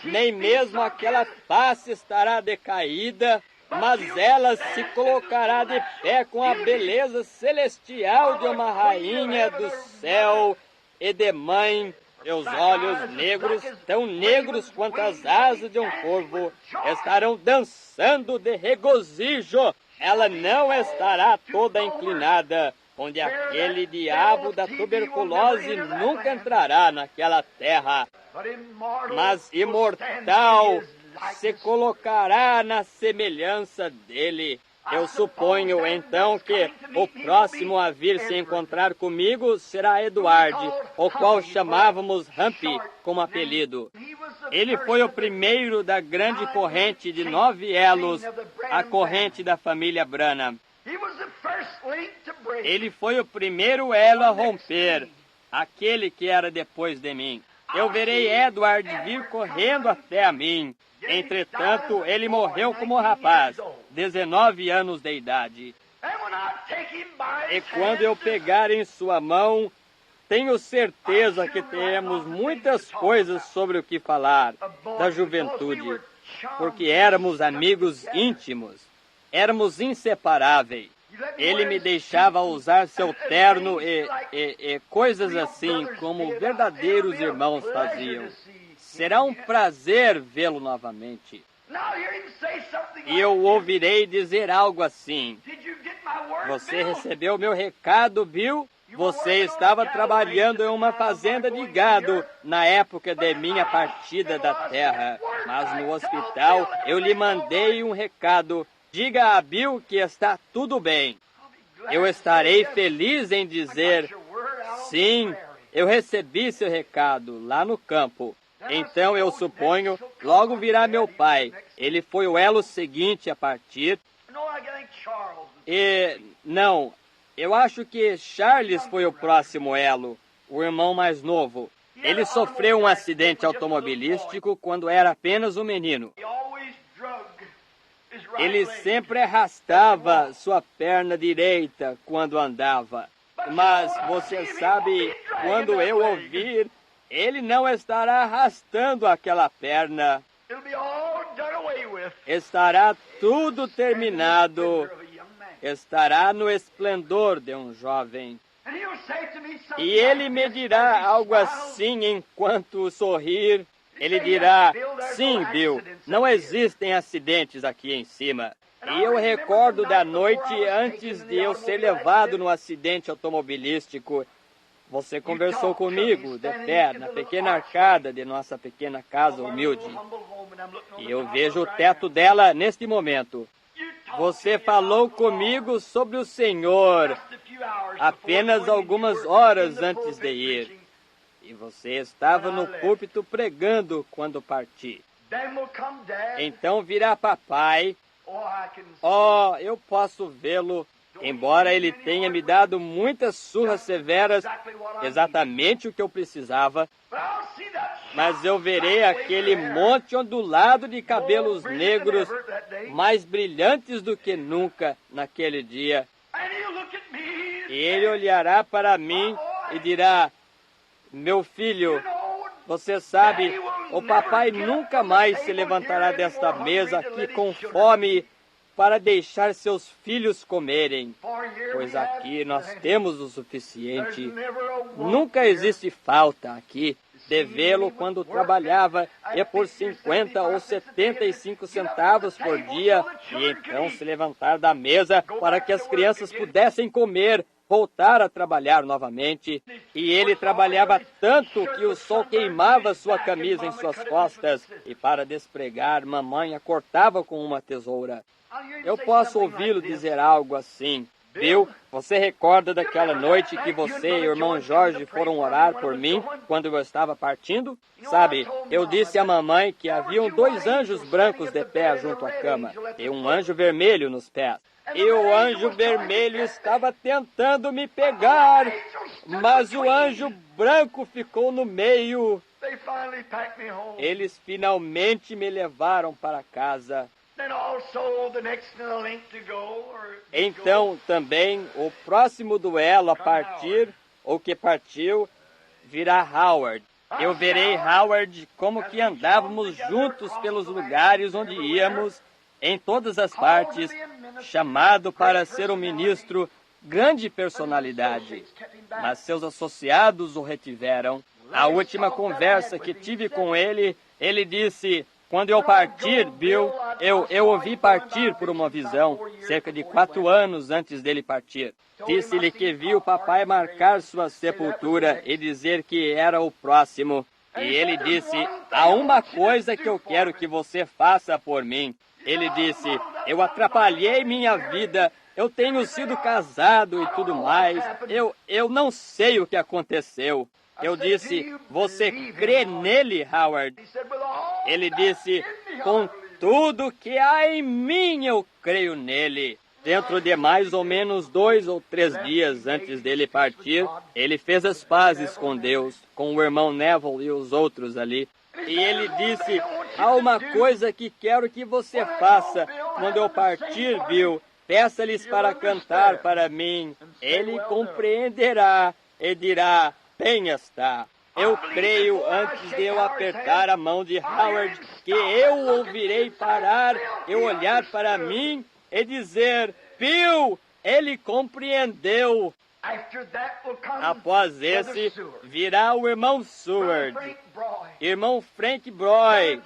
S1: nem mesmo aquela face estará decaída, mas ela se colocará de pé com a beleza celestial de uma rainha do céu e de mãe. Seus olhos negros, tão negros quanto as asas de um corvo, estarão dançando de regozijo. Ela não estará toda inclinada, onde aquele diabo da tuberculose nunca entrará naquela terra. Mas imortal se colocará na semelhança dele. Eu suponho, então, que o próximo a vir se encontrar comigo será Edward, o qual chamávamos Humpy como apelido. Ele foi o primeiro da grande corrente de 9 elos, a corrente da família Branham. Ele foi o primeiro elo a romper, aquele que era depois de mim. Eu verei Edward vir correndo até a mim. Entretanto, ele morreu como rapaz, 19 anos de idade. E quando eu pegar em sua mão, tenho certeza que teremos muitas coisas sobre o que falar da juventude, porque éramos amigos íntimos, éramos inseparáveis. Ele me deixava usar seu terno e coisas assim, como verdadeiros irmãos faziam. Será um prazer vê-lo novamente. E eu ouvirei dizer algo assim: você recebeu meu recado, Bill? Você estava trabalhando em uma fazenda de gado na época de minha partida da terra. Mas no hospital eu lhe mandei um recado. Diga a Bill que está tudo bem. Eu estarei feliz em dizer: sim, eu recebi seu recado lá no campo. Então, eu suponho, logo virá meu pai. Ele foi o elo seguinte a partir. E, não, eu acho que Charles foi o próximo elo, o irmão mais novo. Ele sofreu um acidente automobilístico quando era apenas um menino. Ele sempre arrastava sua perna direita quando andava. Mas, você sabe, quando eu ouvir, ele não estará arrastando aquela perna. Estará tudo terminado. Estará no esplendor de um jovem. E ele me dirá algo assim enquanto sorrir. Ele dirá: sim, Bill, não existem acidentes aqui em cima. E eu recordo da noite antes de eu ser levado no acidente automobilístico. Você conversou comigo, de pé, na pequena arcada de nossa pequena casa humilde. E eu vejo o teto dela neste momento. Você falou comigo sobre o Senhor apenas algumas horas antes de ir. E você estava no púlpito pregando quando parti. Então virá papai. Oh, eu posso vê-lo Embora ele tenha me dado muitas surras severas, exatamente o que eu precisava, mas eu verei aquele monte ondulado de cabelos negros mais brilhantes do que nunca naquele dia. E ele olhará para mim e dirá: meu filho, você sabe, o papai nunca mais se levantará desta mesa aqui com fome para deixar seus filhos comerem, pois aqui nós temos o suficiente. Nunca existe falta aqui. Devê-lo quando trabalhava é por 50 ou 75 centavos por dia, e então se levantar da mesa para que as crianças pudessem comer, voltar a trabalhar novamente. E ele trabalhava tanto que o sol queimava sua camisa em suas costas, e para despregar, mamãe a cortava com uma tesoura. Eu posso ouvi-lo dizer algo assim: Bill, você recorda daquela noite que você e o irmão Jorge foram orar por mim quando eu estava partindo? Sabe, eu disse à mamãe que haviam 2 anjos brancos de pé junto à cama e um anjo vermelho nos pés. E o anjo vermelho estava tentando me pegar, mas o anjo branco ficou no meio. Eles finalmente me levaram para casa. Então, também, o próximo duelo a partir, ou que partiu, virá Howard. Eu verei Howard como que andávamos juntos pelos lugares onde íamos, em todas as partes, chamado para ser um ministro, grande personalidade. Mas seus associados o retiveram. A última conversa que tive com ele, ele disse: quando eu partir, Bill, eu o vi partir por uma visão, cerca de 4 anos antes dele partir. Disse-lhe que viu o papai marcar sua sepultura e dizer que era o próximo. E ele disse: há uma coisa que eu quero que você faça por mim. Ele disse: eu atrapalhei minha vida, eu tenho sido casado e tudo mais, eu não sei o que aconteceu. Eu disse: você crê nele, Howard? Ele disse: com tudo que há em mim, eu creio nele. Dentro de mais ou menos 2 ou 3 dias antes dele partir, ele fez as pazes com Deus, com o irmão Neville e os outros ali. E ele disse: há uma coisa que quero que você faça. Quando eu partir, Bill, peça-lhes para cantar para mim. Ele compreenderá e dirá: bem está. Eu creio, antes de eu apertar a mão de Howard, que eu o ouvirei parar e olhar para mim e dizer: Bill, ele compreendeu. Após esse, virá o irmão Seward, irmão Frank Broy,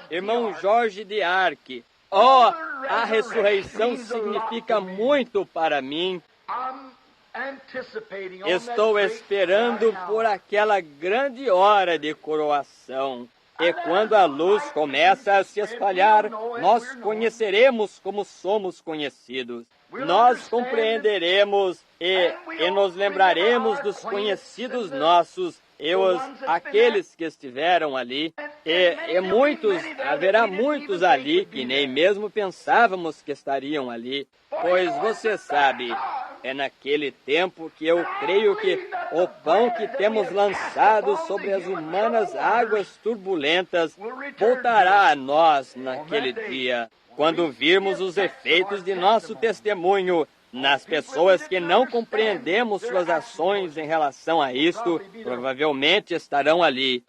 S1: irmão Jorge de Arc. Oh, a ressurreição significa muito para mim. Estou esperando por aquela grande hora de coroação. E quando a luz começa a se espalhar, nós conheceremos como somos conhecidos. Nós compreenderemos e nos lembraremos dos conhecidos nossos e aqueles que estiveram ali. E muitos, haverá muitos ali que nem mesmo pensávamos que estariam ali. Pois você sabe, é naquele tempo que eu creio que o pão que temos lançado sobre as humanas águas turbulentas voltará a nós naquele dia, quando virmos os efeitos de nosso testemunho nas pessoas que não compreendemos suas ações em relação a isto, provavelmente estarão ali.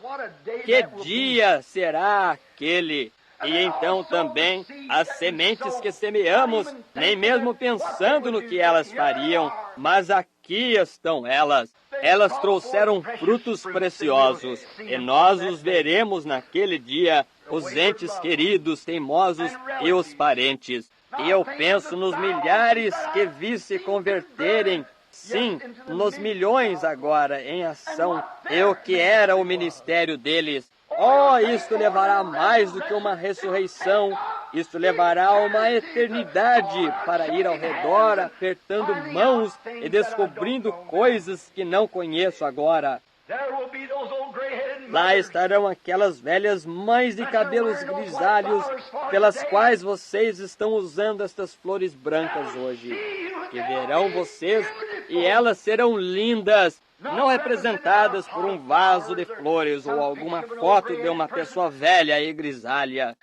S1: Que dia será aquele? E então também as sementes que semeamos, nem mesmo pensando no que elas fariam, mas aqui estão elas. Elas trouxeram frutos preciosos, e nós os veremos naquele dia, os entes queridos, teimosos e os parentes. E eu penso nos milhares que vi se converterem, sim, nos milhões agora em ação, e o que era o ministério deles. Oh, isto levará mais do que uma ressurreição. Isto levará uma eternidade para ir ao redor, apertando mãos e descobrindo coisas que não conheço agora. Lá estarão aquelas velhas mães de cabelos grisalhos pelas quais vocês estão usando estas flores brancas hoje. que verão vocês e elas serão lindas, não representadas por um vaso de flores ou alguma foto de uma pessoa velha e grisalha,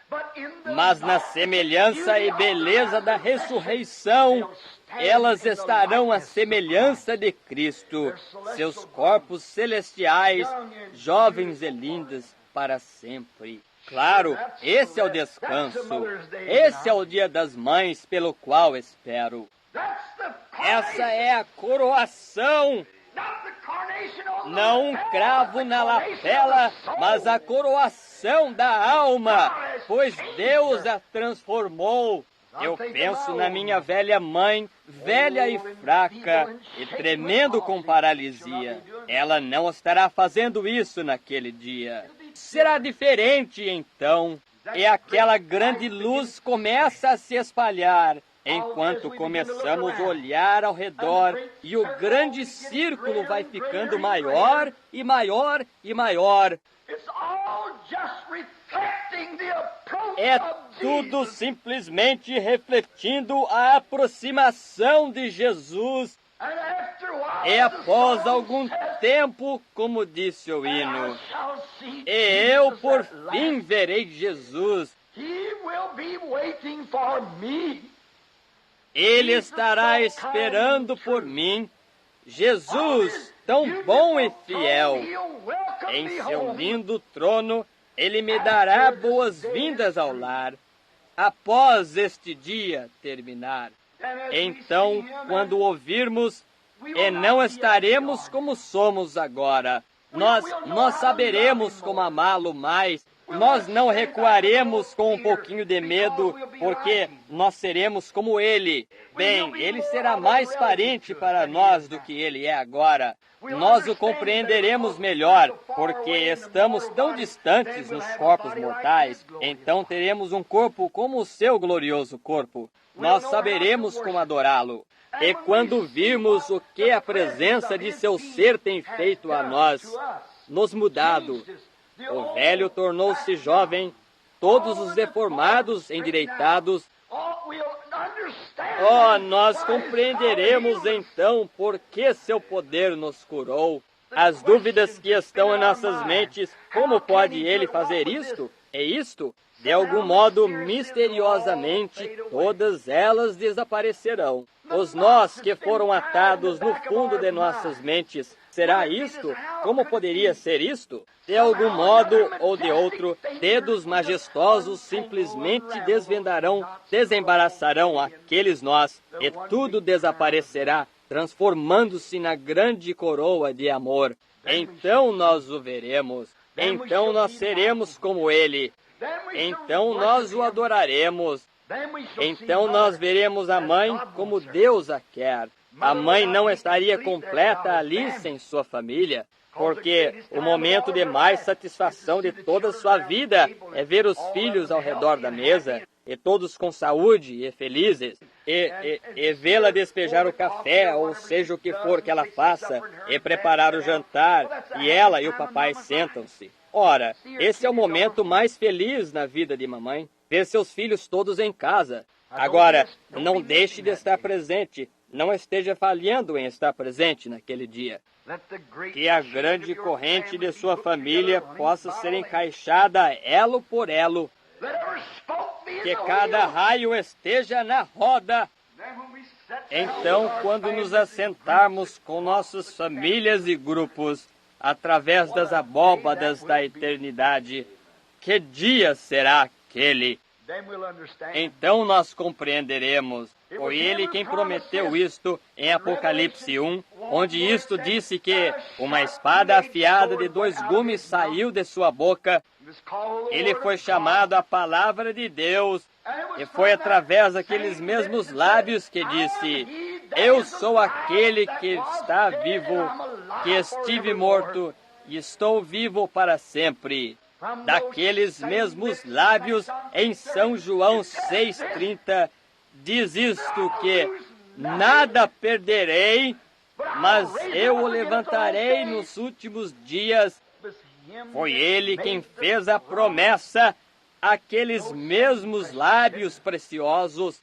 S1: mas na semelhança e beleza da ressurreição, elas estarão à semelhança de Cristo, seus corpos celestiais, jovens e lindas para sempre. Claro, esse é o descanso. Esse é o dia das mães pelo qual espero. Essa é a coroação. Não um cravo na lapela, mas a coroação da alma, pois Deus a transformou. Eu penso na minha velha mãe, velha e fraca, e tremendo com paralisia. Ela não estará fazendo isso naquele dia. Será diferente então, e aquela grande luz começa a se espalhar, enquanto começamos a olhar ao redor, e o grande círculo vai ficando maior e maior e maior. É tudo simplesmente refletindo a aproximação de Jesus. E após algum tempo, como disse o hino, e eu por fim verei Jesus. Ele estará esperando por mim. Jesus, tão bom e fiel, em seu lindo trono, Ele me dará boas-vindas ao lar, após este dia terminar. Então, quando ouvirmos, e não estaremos como somos agora. Nós saberemos como amá-lo mais. Nós não recuaremos com um pouquinho de medo, porque nós seremos como Ele. Bem, Ele será mais parente para nós do que Ele é agora. Nós o compreenderemos melhor, porque estamos tão distantes nos corpos mortais. Então teremos um corpo como o seu glorioso corpo. Nós saberemos como adorá-lo. E quando virmos o que a presença de seu ser tem feito a nós, nos mudado, o velho tornou-se jovem, todos os deformados endireitados. Nós compreenderemos então por que seu poder nos curou. As dúvidas que estão em nossas mentes, como pode ele fazer isto? É isto? De algum modo, misteriosamente, todas elas desaparecerão. Os nós que foram atados no fundo de nossas mentes, será isto? Como poderia ser isto? De algum modo ou de outro, dedos majestosos simplesmente desembaraçarão aqueles nós, e tudo desaparecerá, transformando-se na grande coroa de amor. Então nós o veremos. Então nós seremos como Ele. Então nós o adoraremos. Então nós veremos a mãe como Deus a quer. A mãe não estaria completa ali sem sua família, porque o momento de mais satisfação de toda a sua vida é ver os filhos ao redor da mesa, e todos com saúde e felizes, e vê-la despejar o café, ou seja o que for que ela faça, e preparar o jantar, e ela e o papai sentam-se. Ora, esse é o momento mais feliz na vida de mamãe, ver seus filhos todos em casa. Agora, não deixe de estar presente, não esteja falhando em estar presente naquele dia. Que a grande corrente de sua família possa ser encaixada elo por elo. Que cada raio esteja na roda. Então, quando nos assentarmos com nossas famílias e grupos, através das abóbadas da eternidade, que dia será aquele? Então nós compreenderemos. Foi Ele quem prometeu isto em Apocalipse 1, onde isto disse que uma espada afiada de 2 gumes saiu de sua boca. Ele foi chamado a Palavra de Deus, e foi através daqueles mesmos lábios que disse: eu sou aquele que está vivo, que estive morto e estou vivo para sempre. Daqueles mesmos lábios, em São João 6,30, diz isto que nada perderei, mas eu o levantarei nos últimos dias. Foi Ele quem fez a promessa, aqueles mesmos lábios preciosos.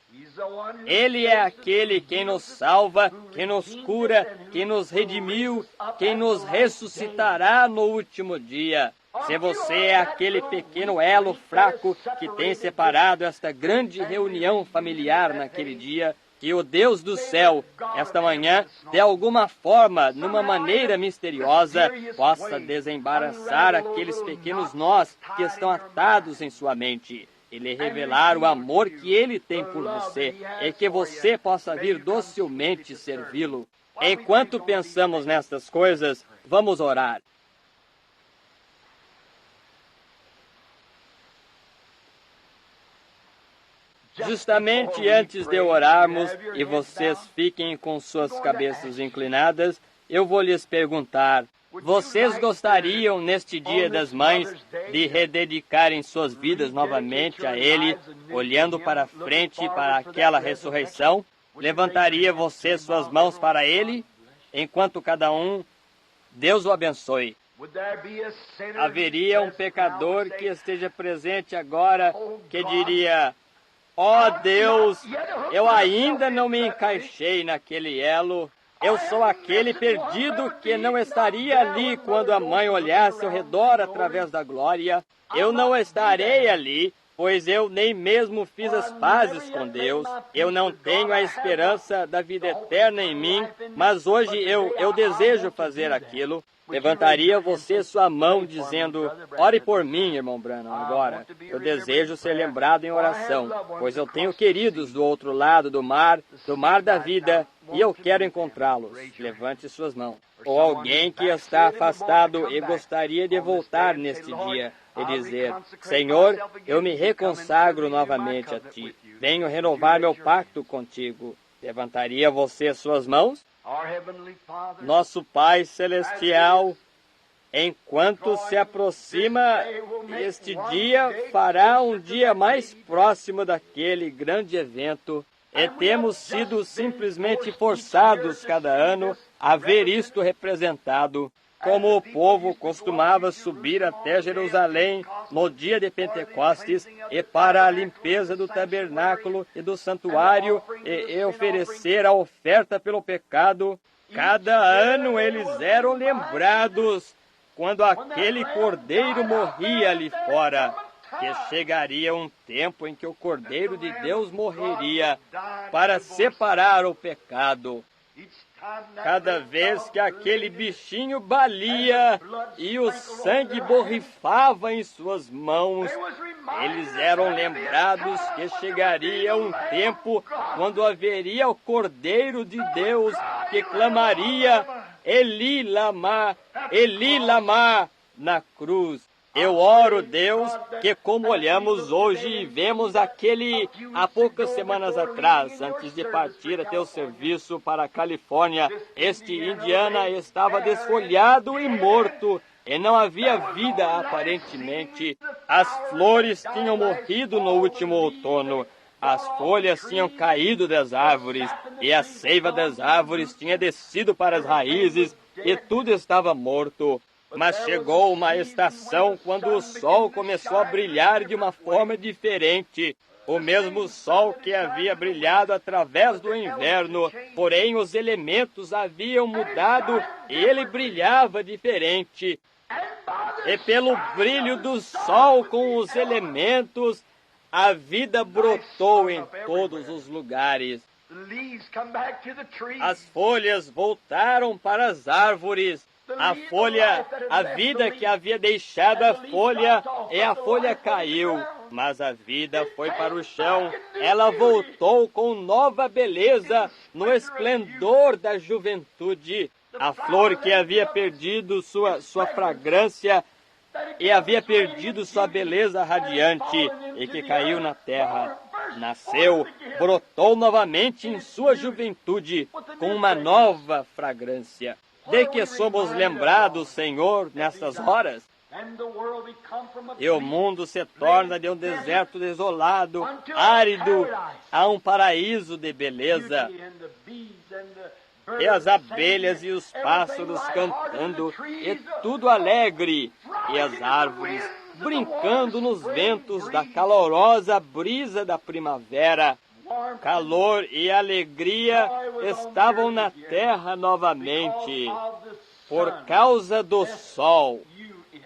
S1: Ele é aquele quem nos salva, quem nos cura, quem nos redimiu, quem nos ressuscitará no último dia. Se você é aquele pequeno elo fraco que tem separado esta grande reunião familiar naquele dia, que o Deus do céu, esta manhã, de alguma forma, numa maneira misteriosa, possa desembaraçar aqueles pequenos nós que estão atados em sua mente. E lhe revelar o amor que Ele tem por você, e que você possa vir docilmente servi-lo. Enquanto pensamos nestas coisas, vamos orar. Justamente antes de orarmos, e vocês fiquem com suas cabeças inclinadas, eu vou lhes perguntar: vocês gostariam, neste Dia das Mães, de rededicarem suas vidas novamente a Ele, olhando para frente para aquela ressurreição? Levantaria você suas mãos para Ele? Enquanto cada um, Deus o abençoe. Haveria um pecador que esteja presente agora que diria: ó Deus, eu ainda não me encaixei naquele elo. Eu sou aquele perdido que não estaria ali quando a mãe olhasse ao redor através da glória. Eu não estarei ali, pois eu nem mesmo fiz as pazes com Deus. Eu não tenho a esperança da vida eterna em mim, mas hoje eu desejo fazer aquilo. Levantaria você sua mão dizendo: ore por mim, irmão Branham, agora. Eu desejo ser lembrado em oração, pois eu tenho queridos do outro lado do mar da vida, e eu quero encontrá-los. Levante suas mãos. Ou alguém que está afastado e gostaria de voltar neste dia e dizer: Senhor, eu me reconsagro novamente a Ti. Venho renovar meu pacto contigo. Levantaria você suas mãos? Nosso Pai Celestial, enquanto se aproxima este dia, fará um dia mais próximo daquele grande evento, e temos sido simplesmente forçados cada ano a ver isto representado. Como o povo costumava subir até Jerusalém no dia de Pentecostes e para a limpeza do tabernáculo e do santuário e oferecer a oferta pelo pecado, cada ano eles eram lembrados quando aquele cordeiro morria ali fora, que chegaria um tempo em que o Cordeiro de Deus morreria para separar o pecado. Cada vez que aquele bichinho balia e o sangue borrifava em suas mãos, eles eram lembrados que chegaria um tempo quando haveria o Cordeiro de Deus que clamaria: Eli lama, na cruz. Eu oro, Deus, que como olhamos hoje e vemos aquele há poucas semanas atrás, antes de partir a teu serviço para a Califórnia, este Indiana estava desfolhado e morto, e não havia vida aparentemente. As flores tinham morrido no último outono, as folhas tinham caído das árvores, e a seiva das árvores tinha descido para as raízes, e tudo estava morto. Mas chegou uma estação quando o sol começou a brilhar de uma forma diferente. O mesmo sol que havia brilhado através do inverno, porém os elementos haviam mudado e ele brilhava diferente. E pelo brilho do sol com os elementos, a vida brotou em todos os lugares. As folhas voltaram para as árvores. A vida que havia deixado a folha caiu, mas a vida foi para o chão. Ela voltou com nova beleza no esplendor da juventude. A flor que havia perdido sua fragrância e havia perdido sua beleza radiante e que caiu na terra, nasceu, brotou novamente em sua juventude com uma nova fragrância. De que somos lembrados, Senhor, nessas horas? E o mundo se torna de um deserto desolado, árido, a um paraíso de beleza. E as abelhas e os pássaros cantando, e tudo alegre, e as árvores brincando nos ventos da calorosa brisa da primavera. Calor e alegria estavam na terra novamente, por causa do sol,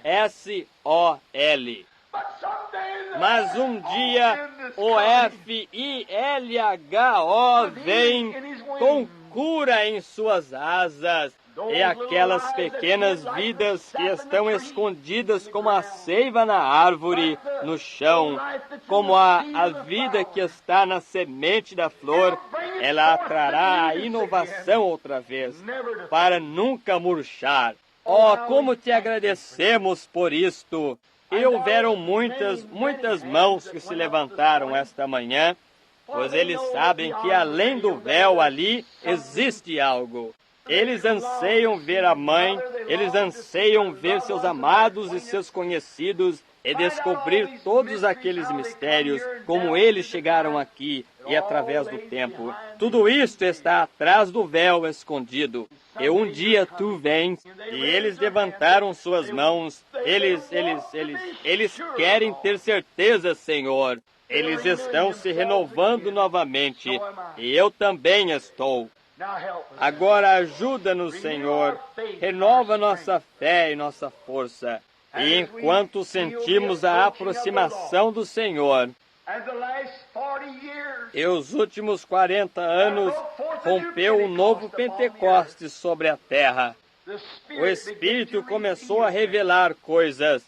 S1: S-O-L. Mas um dia o F-I-L-H-O vem com cura em suas asas, e aquelas pequenas vidas que estão escondidas como a seiva na árvore, no chão, como a vida que está na semente da flor, ela atrará a inovação outra vez, para nunca murchar. Oh, como te agradecemos por isto! E houveram muitas mãos que se levantaram esta manhã, pois eles sabem que além do véu ali existe algo. Eles anseiam ver a mãe, eles anseiam ver seus amados e seus conhecidos e descobrir todos aqueles mistérios, como eles chegaram aqui e através do tempo. Tudo isto está atrás do véu escondido. E um dia tu vens, e eles levantaram suas mãos. Eles querem ter certeza, Senhor. Eles estão se renovando novamente, e eu também estou. Agora ajuda-nos, Senhor, renova nossa fé e nossa força. E enquanto sentimos a aproximação do Senhor, e os últimos 40 anos rompeu um novo Pentecostes sobre a terra. O Espírito começou a revelar coisas.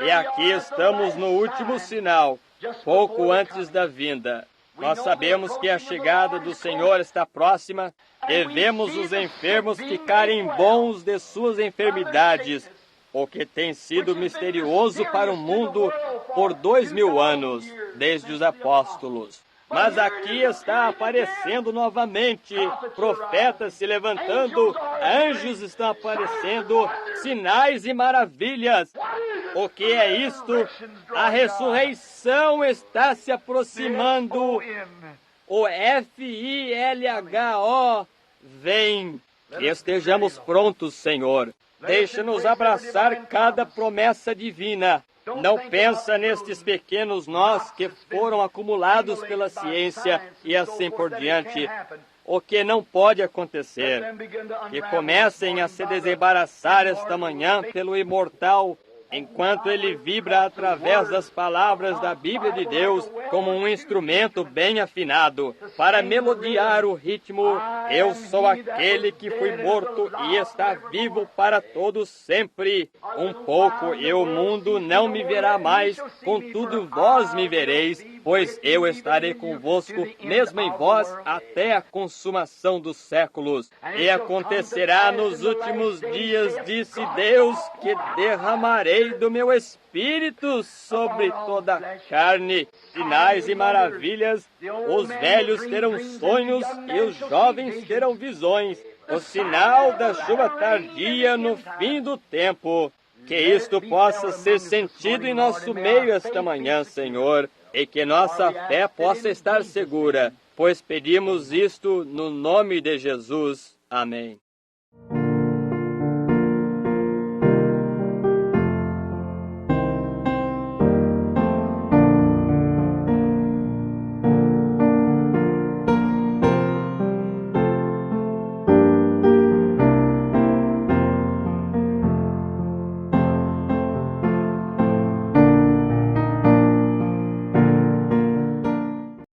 S1: E aqui estamos no último sinal, pouco antes da vinda. Nós sabemos que a chegada do Senhor está próxima e vemos os enfermos ficarem bons de suas enfermidades, o que tem sido misterioso para o mundo por 2000 anos, desde os apóstolos. Mas aqui está aparecendo novamente, profetas se levantando, anjos estão aparecendo, sinais e maravilhas. O que é isto? A ressurreição está se aproximando. O F-I-L-H-O vem. Que estejamos prontos, Senhor. Deixa-nos abraçar cada promessa divina. Não pensa nestes pequenos nós que foram acumulados pela ciência e assim por diante. O que não pode acontecer. Que comecem a se desembaraçar esta manhã pelo imortal, enquanto ele vibra através das palavras da Bíblia de Deus como um instrumento bem afinado, para melodiar o ritmo. Eu sou aquele que fui morto e está vivo para todos sempre. Um pouco e o mundo não me verá mais, contudo vós me vereis, pois eu estarei convosco, mesmo em vós, até a consumação dos séculos. E acontecerá nos últimos dias, disse Deus, que derramarei do meu Espírito sobre toda a carne, sinais e maravilhas. Os velhos terão sonhos e os jovens terão visões. O sinal da chuva tardia no fim do tempo. Que isto possa ser sentido em nosso meio esta manhã, Senhor, e que nossa fé possa estar segura, pois pedimos isto no nome de Jesus. Amém.